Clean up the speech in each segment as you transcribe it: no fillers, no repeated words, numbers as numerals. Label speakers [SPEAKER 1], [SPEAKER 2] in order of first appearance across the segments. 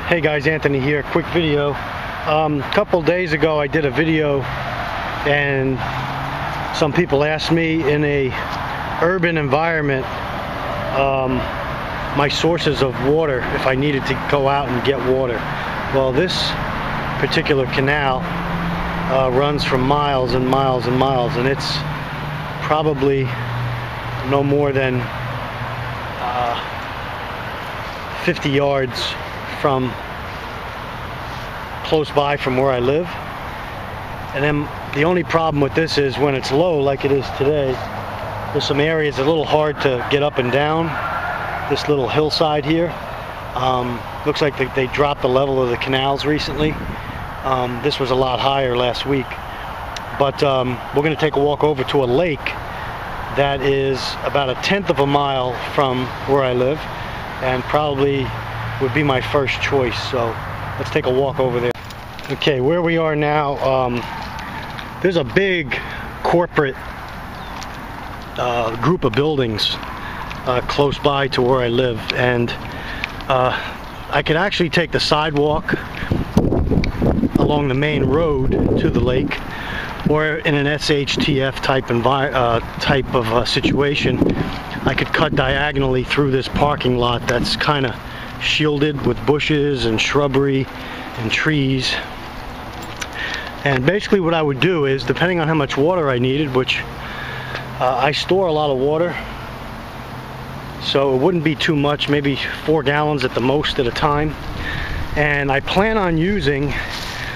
[SPEAKER 1] Hey guys, Anthony here. Quick video. A couple days ago I did a video and some people asked me in a urban environment my sources of water, if I needed to go out and get water. Well, this particular canal runs for miles and miles and miles, and it's probably no more than 50 yards from close by from where I live. And then the only problem with this is when it's low, like it is today, there's some areas a little hard to get up and down. This little hillside here, looks like they dropped the level of the canals recently. This was a lot higher last week. But we're going to take a walk over to a lake that is about 1/10 of a mile from where I live, and probably would be my first choice. So let's take a walk over there. Okay, where we are now, there's a big corporate group of buildings close by to where I live, and I could actually take the sidewalk along the main road to the lake, or in an SHTF type of situation, I could cut diagonally through this parking lot that's kind of shielded with bushes and shrubbery and trees. And basically what I would do is, depending on how much water I needed, which I store a lot of water, so it wouldn't be too much, maybe 4 gallons at the most at a time. And I plan on using,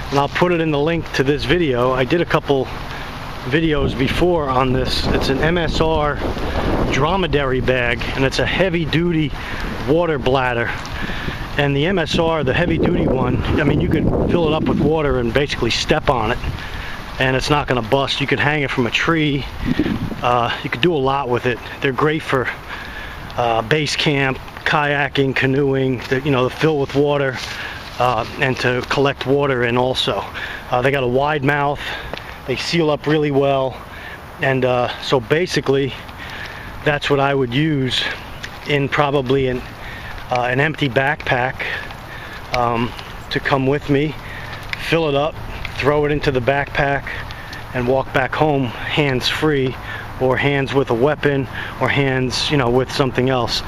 [SPEAKER 1] and I'll put it in the link to this video, I did a couple videos before on this. It's an MSR Dromedary bag, and it's a heavy-duty water bladder. And the MSR, the heavy-duty one, I mean, you could fill it up with water and basically step on it, and it's not going to bust. You could hang it from a tree. You could do a lot with it. They're great for base camp, kayaking, canoeing, you know, to fill with water and to collect water in also. They got a wide mouth. They seal up really well, and so basically that's what I would use in probably an empty backpack to come with me, fill it up, throw it into the backpack, and walk back home hands free, or hands with a weapon, or hands, you know, with something else,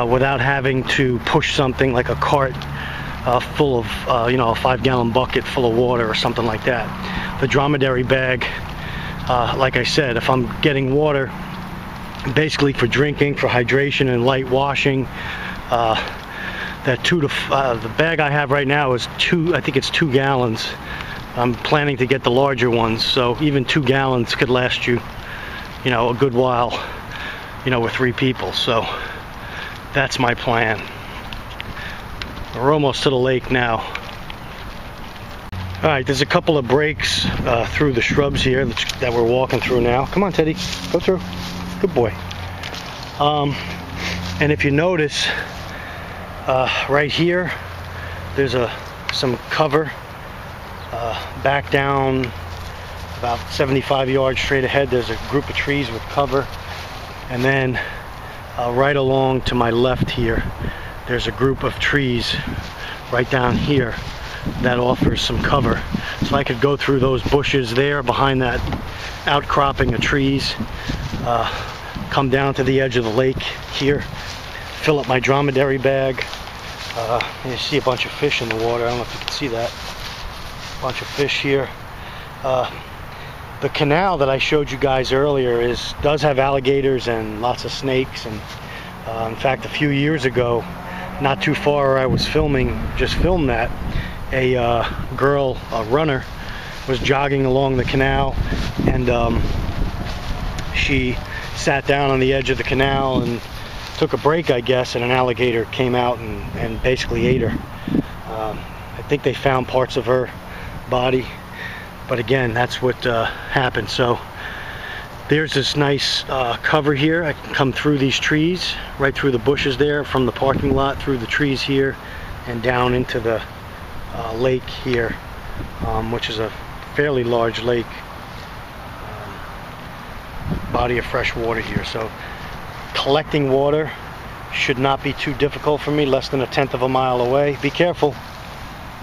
[SPEAKER 1] without having to push something like a cart full of, you know, a 5-gallon bucket full of water or something like that. The Dromedary bag, like I said, if I'm getting water basically for drinking, for hydration and light washing, the bag I have right now is I think it's 2 gallons. I'm planning to get the larger ones, so even 2 gallons could last you, you know, a good while, you know, with 3 people. So that's my plan. We're almost to the lake now. Alright, there's a couple of breaks through the shrubs here that we're walking through now. Come on, Teddy, go through. Good boy. And if you notice, right here, there's some cover. Back down about 75 yards straight ahead, there's a group of trees with cover. And then right along to my left here, there's a group of trees right down here that offers some cover. So I could go through those bushes there behind that outcropping of trees, come down to the edge of the lake here, fill up my Dromedary bag. You see a bunch of fish in the water. I don't know if you can see that. A bunch of fish here. The canal that I showed you guys earlier does have alligators and lots of snakes, and in fact a few years ago, not too far where I was just filmed that, a girl, a runner, was jogging along the canal, and she sat down on the edge of the canal and took a break, I guess, and an alligator came out and basically ate her. I think they found parts of her body, but again, that's what happened. So there's this nice cover here. I can come through these trees, right through the bushes there, from the parking lot, through the trees here, and down into the lake here, which is a fairly large lake, body of fresh water here. So collecting water should not be too difficult for me, less than 1/10 of a mile away. Be careful,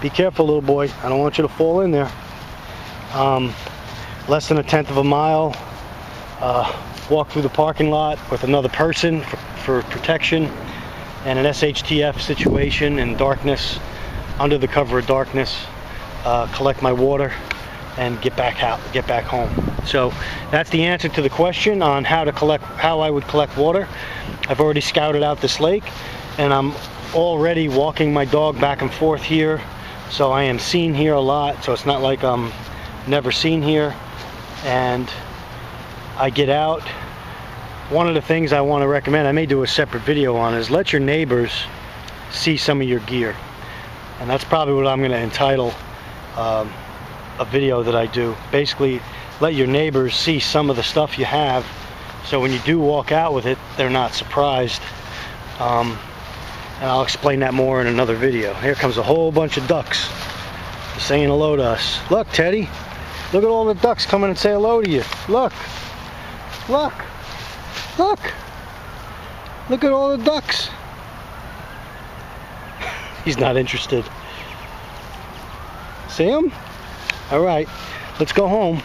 [SPEAKER 1] Be careful, little boy. I don't want you to fall in there. Less than 1/10 of a mile. Walk through the parking lot with another person for protection, and an SHTF situation in darkness, under the cover of darkness. Collect my water and get back home. So that's the answer to the question on how I would collect water. I've already scouted out this lake, and I'm already walking my dog back and forth here, so I am seen here a lot, so it's not like I'm never seen here. And I get out. One of the things I want to recommend, I may do a separate video on, is let your neighbors see some of your gear. And that's probably what I'm going to entitle a video that I do. Basically, let your neighbors see some of the stuff you have, so when you do walk out with it, they're not surprised. And I'll explain that more in another video. Here comes a whole bunch of ducks saying hello to us. Look, Teddy. Look at all the ducks coming and say hello to you. Look. Look. Look. Look at all the ducks. He's not interested. See him? All right. Let's go home.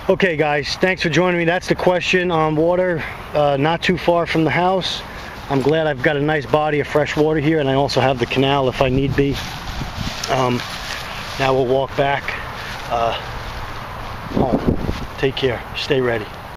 [SPEAKER 1] Okay, guys. Thanks for joining me. That's the question on water. Not too far from the house. I'm glad I've got a nice body of fresh water here, and I also have the canal if I need be. Now we'll walk back home. Take care. Stay ready.